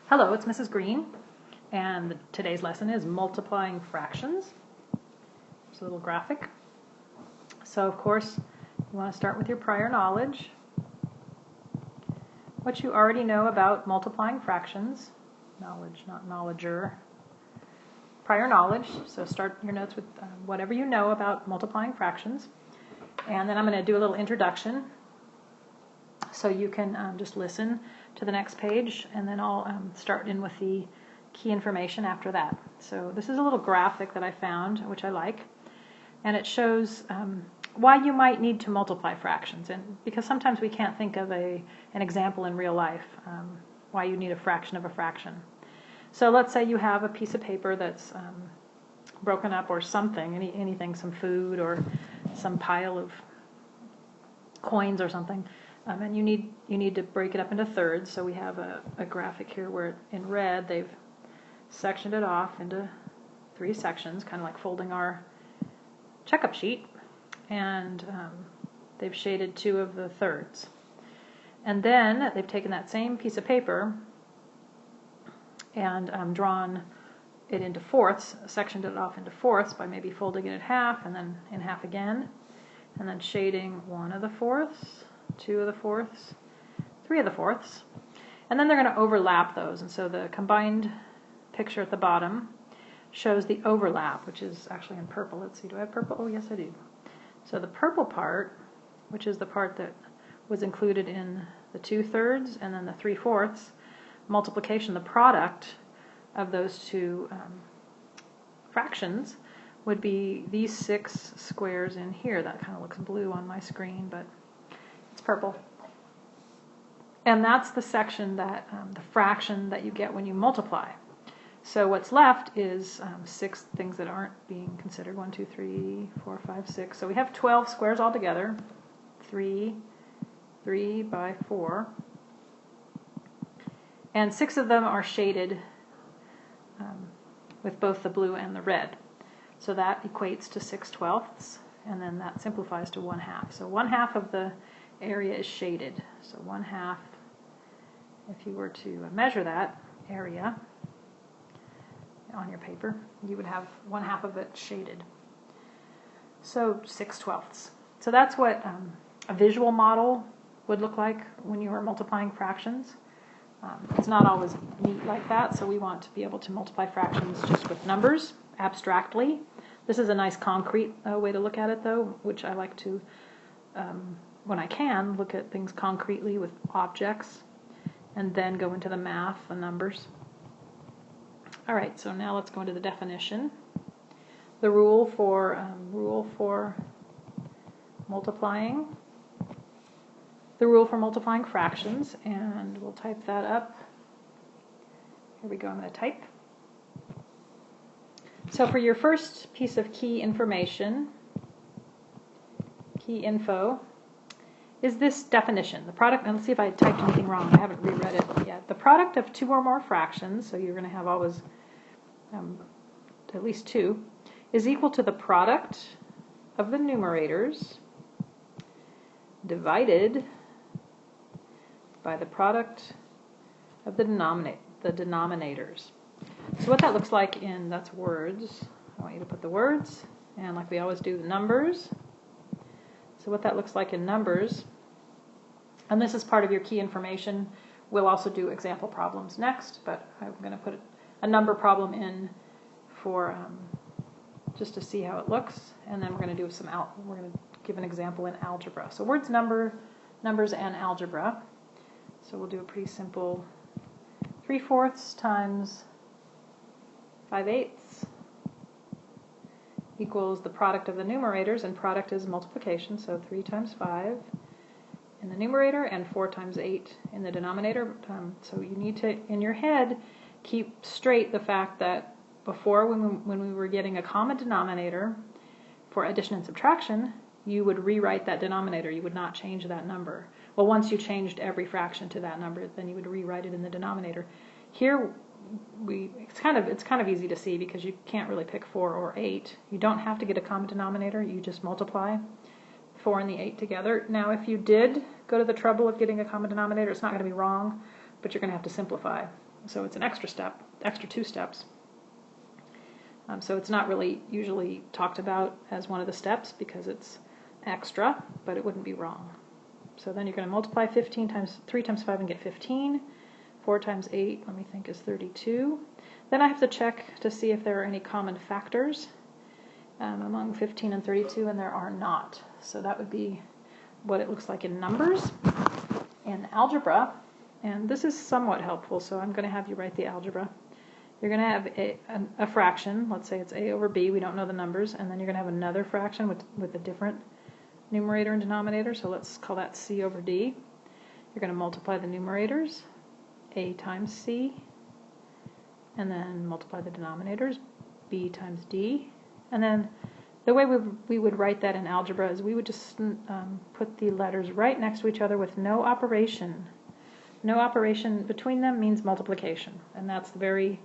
Hello, it's Mrs. Green, and today's lesson is multiplying fractions. It's a little graphic. So, of course, you want to start with your prior knowledge. What you already know about multiplying fractions. Knowledge, not knowledger. Prior knowledge. So start your notes with whatever you know about multiplying fractions. And then I'm going to do a little introduction. So you can just listen to the next page, and then I'll start in with the key information after that. So this is a little graphic that I found, which I like, and it shows why you might need to multiply fractions, and because sometimes we can't think of an example in real life, why you need a fraction of a fraction. So let's say you have a piece of paper that's broken up, or something, anything, some food or some pile of coins or something. And you need to break it up into thirds. So we have a graphic here where in red they've sectioned it off into 3 sections, kind of like folding our checkup sheet, and they've shaded 2 of the thirds. And then they've taken that same piece of paper and drawn it into fourths, sectioned it off into fourths by maybe folding it in half and then in half again, and then shading 1 of the fourths, 2 of the fourths, 3 of the fourths, and then they're going to overlap those. And so the combined picture at the bottom shows the overlap, which is actually in purple. Let's see, do I have purple? Oh, yes, I do. So the purple part, which is the part that was included in the 2/3 and then the 3/4 multiplication, the product of those 2 fractions would be these 6 squares in here. That kind of looks blue on my screen, but it's purple. And that's the section that, the fraction that you get when you multiply. So what's left is 6 things that aren't being considered. 1, 2, 3, 4, 5, 6. So we have 12 squares altogether. 3 by 4. And 6 of them are shaded with both the blue and the red. So that equates to 6/12, and then that simplifies to 1/2. So 1/2 of the area is shaded. So 1/2, if you were to measure that area on your paper, you would have 1/2 of it shaded. So 6/12. So that's what a visual model would look like when you are multiplying fractions. It's not always neat like that, so we want to be able to multiply fractions just with numbers, abstractly. This is a nice concrete way to look at it, though, which I like to, when I can, look at things concretely with objects, and then go into the math, the numbers. All right, so now let's go into the definition. The rule for multiplying. The rule for multiplying fractions, and we'll type that up. Here we go, I'm going to type. So for your first piece of key information, key info, is this definition. The product, and let's see if I typed anything wrong, I haven't reread it yet. The product of 2 or more fractions, so you're going to have always at least 2, is equal to the product of the numerators divided by the product of the denominators. So what that looks like that's words. I want you to put the words, and like we always do, the numbers. So what that looks like in numbers, and this is part of your key information. We'll also do example problems next, but I'm going to put a number problem in for just to see how it looks, and then we're going to do we're going to give an example in algebra. So words, numbers, and algebra. So we'll do a pretty simple 3/4 times 5/8 equals the product of the numerators, and product is multiplication, so 3 times 5 in the numerator and 4 times 8 in the denominator. So you need to, in your head, keep straight the fact that before, when we were getting a common denominator for addition and subtraction, you would rewrite that denominator. You would not change that number. Well, once you changed every fraction to that number, then you would rewrite it in the denominator. Here, it's kind of easy to see because you can't really pick 4 or 8. You don't have to get a common denominator. You just multiply 4 and the 8 together. Now, if you did go to the trouble of getting a common denominator, it's not going to be wrong, but you're going to have to simplify. So it's an extra step, extra 2 steps. So it's not really usually talked about as one of the steps because it's extra, but it wouldn't be wrong. So then you're going to multiply 15 times 3 times 5 and get 15. 4 times 8, let me think, is 32. Then I have to check to see if there are any common factors among 15 and 32, and there are not. So that would be what it looks like in numbers. In algebra, and this is somewhat helpful, so I'm going to have you write the algebra. You're going to have a fraction, let's say it's a over b, we don't know the numbers, and then you're going to have another fraction with a different numerator and denominator, so let's call that c over d. You're going to multiply the numerators, a times c, and then multiply the denominators, b times d, and then the way we would write that in algebra is we would just put the letters right next to each other with no operation. No operation between them means multiplication, and that's the very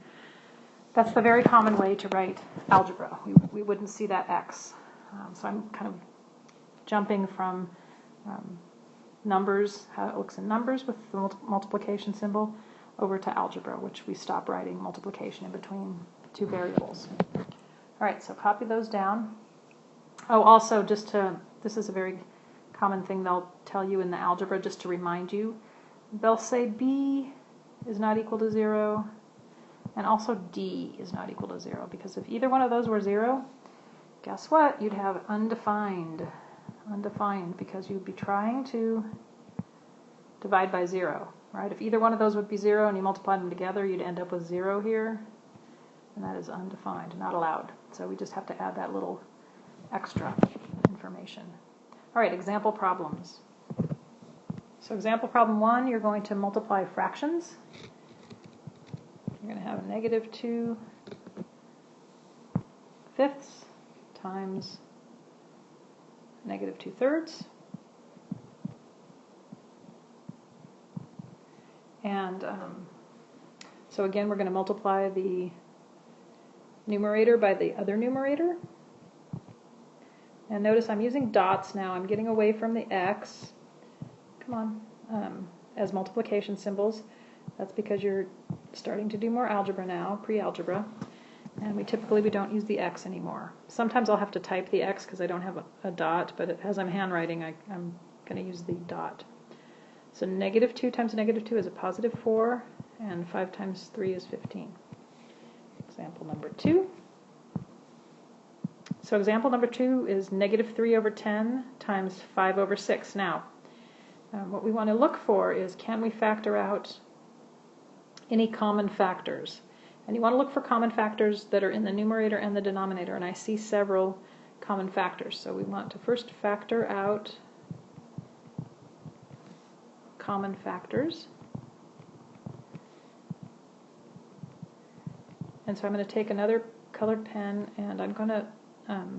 common way to write algebra. We wouldn't see that x. So I'm kind of jumping from numbers, how it looks in numbers with the multiplication symbol, over to algebra, which we stop writing multiplication in between 2 variables. All right, so copy those down. Oh, also, this is a very common thing they'll tell you in the algebra, just to remind you. They'll say b is not equal to 0, and also d is not equal to 0, because if either one of those were 0, guess what? You'd have undefined, because you'd be trying to divide by 0, right? If either one of those would be 0 and you multiply them together, you'd end up with 0 here, and that is undefined, not allowed. So we just have to add that little extra information. All right, example problems. So example problem 1, you're going to multiply fractions. You're going to have a negative 2 fifths times negative 2 thirds. And so again, we're going to multiply the numerator by the other numerator. And notice I'm using dots now. I'm getting away from the x. Come on, as multiplication symbols. That's because you're starting to do more algebra now, pre-algebra, and we don't use the x anymore. Sometimes I'll have to type the x because I don't have a dot, but as I'm handwriting, I'm going to use the dot. So negative 2 times negative 2 is a positive 4, and 5 times 3 is 15. Example number 2. So example number 2 is negative 3 over 10 times 5 over 6. Now, what we want to look for is, can we factor out any common factors? And you want to look for common factors that are in the numerator and the denominator, and I see several common factors. So we want to first factor out common factors. And so I'm going to take another colored pen, and I'm going to,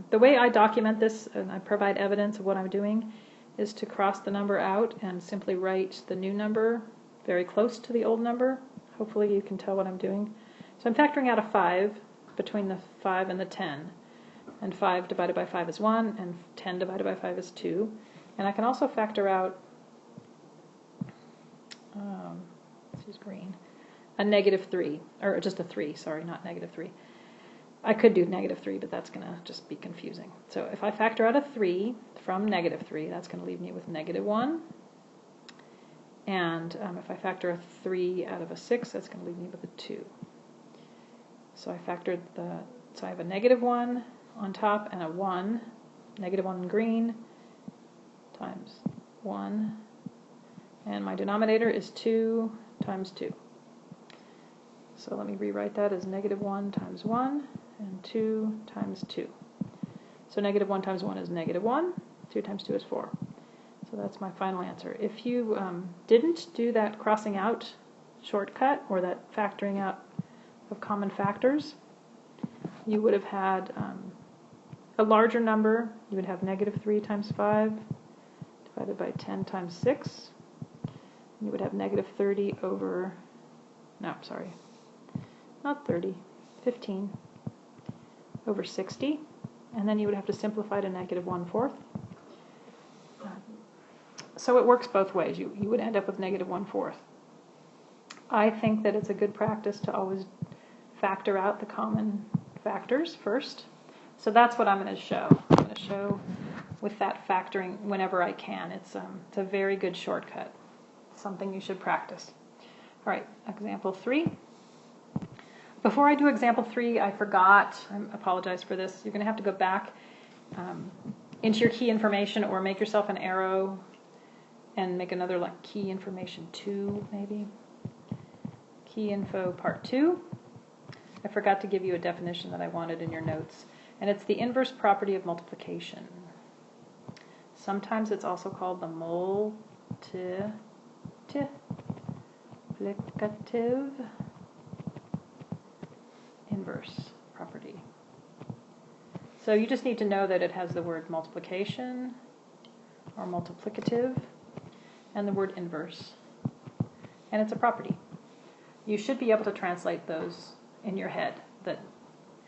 the way I document this, and I provide evidence of what I'm doing, is to cross the number out and simply write the new number very close to the old number. Hopefully you can tell what I'm doing. So I'm factoring out a 5 between the 5 and the 10. And 5 divided by 5 is 1, and 10 divided by 5 is 2. And I can also factor out, this is green, a negative 3, or just a 3, sorry, not negative 3. I could do negative 3, but that's going to just be confusing. So if I factor out a 3 from negative 3, that's going to leave me with negative 1. And if I factor a 3 out of a 6, that's going to leave me with a 2. So I have a negative 1 on top and a 1, negative 1 in green, times 1. And my denominator is 2 times 2. So let me rewrite that as negative 1 times 1 and 2 times 2. So negative 1 times 1 is negative 1, 2 times 2 is 4. So that's my final answer. If you didn't do that crossing out shortcut, or that factoring out of common factors, you would have had a larger number. You would have negative 3 times 5 divided by 10 times 6. You would have negative 30 over, no, sorry, not 30, 15 over 60. And then you would have to simplify to negative 1/4. So it works both ways. You would end up with negative 1/4. I think that it's a good practice to always factor out the common factors first. So that's what I'm going to show. I'm going to show with that factoring whenever I can. It's a very good shortcut. Something you should practice. All right, example 3. Before I do example 3, I forgot, I apologize for this, you're going to have to go back into your key information or make yourself an arrow and make another like key information 2 maybe. Key info part 2. I forgot to give you a definition that I wanted in your notes. And it's the inverse property of multiplication. Sometimes it's also called the multiplicative inverse property. So you just need to know that it has the word multiplication or multiplicative and the word inverse. And it's a property. You should be able to translate those in your head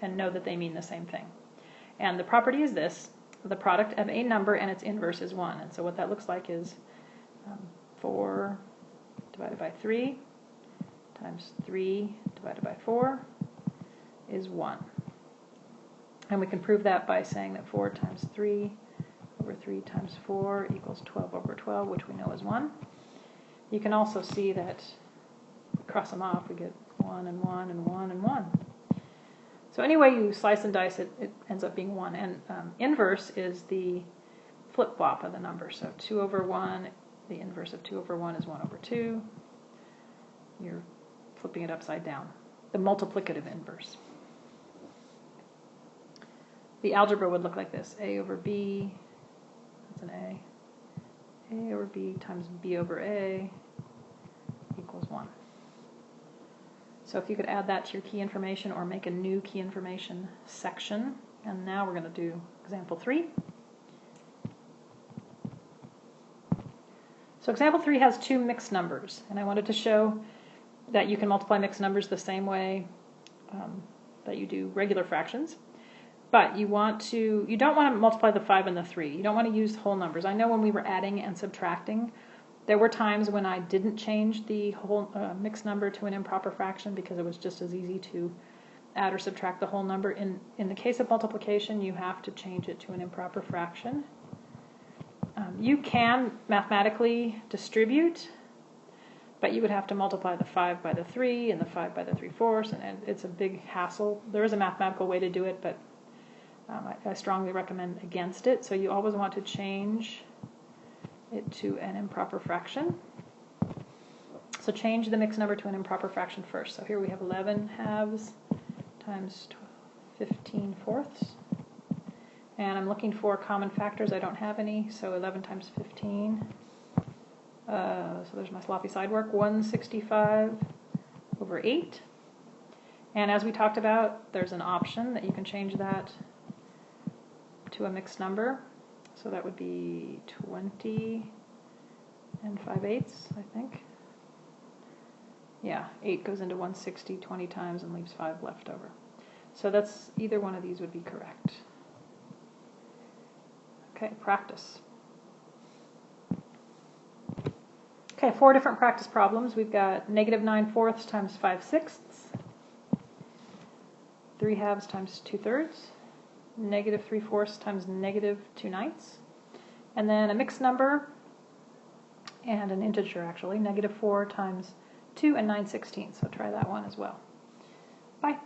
and know that they mean the same thing. And the property is this: the product of a number and its inverse is 1. And so what that looks like is 4 divided by 3 times 3 divided by 4 is 1. And we can prove that by saying that 4 times 3 over 3 times 4 equals 12 over 12, which we know is 1. You can also see that, cross them off, we get 1 and 1 and 1 and 1. So any way you slice and dice it, it ends up being 1. And inverse is the flip-flop of the number. So 2 over 1, the inverse of 2 over 1 is 1 over 2. You're flipping it upside down. The multiplicative inverse. The algebra would look like this. A over B, that's an A. A over B times B over A equals 1. So if you could add that to your key information or make a new key information section. And now we're going to do example 3. So example 3 has 2 mixed numbers. And I wanted to show that you can multiply mixed numbers the same way that you do regular fractions. But you don't want to multiply the 5 and the 3. You don't want to use whole numbers. I know when we were adding and subtracting, there were times when I didn't change the whole mixed number to an improper fraction because it was just as easy to add or subtract the whole number. In the case of multiplication, you have to change it to an improper fraction. You can mathematically distribute, but you would have to multiply the 5 by the 3 and the 5 by the 3/4, and it's a big hassle. There is a mathematical way to do it, but I strongly recommend against it. So you always want to change it to an improper fraction. So change the mixed number to an improper fraction first. So here we have 11 halves times 15 fourths. And I'm looking for common factors. I don't have any, so 11 times 15. So there's my sloppy side work, 165 over 8. And as we talked about, there's an option that you can change that to a mixed number. So that would be 20 and 5/8, I think. Yeah, 8 goes into 160 20 times and leaves 5 left over. So that's either one of these would be correct. Okay, practice. Okay, 4 different practice problems. We've got -9/4 times 5/6, 3 halves times 2/3, -3/4 times -2/9, and then a mixed number and an integer actually, -4 times 2 and 9/16. So try that one as well. Bye.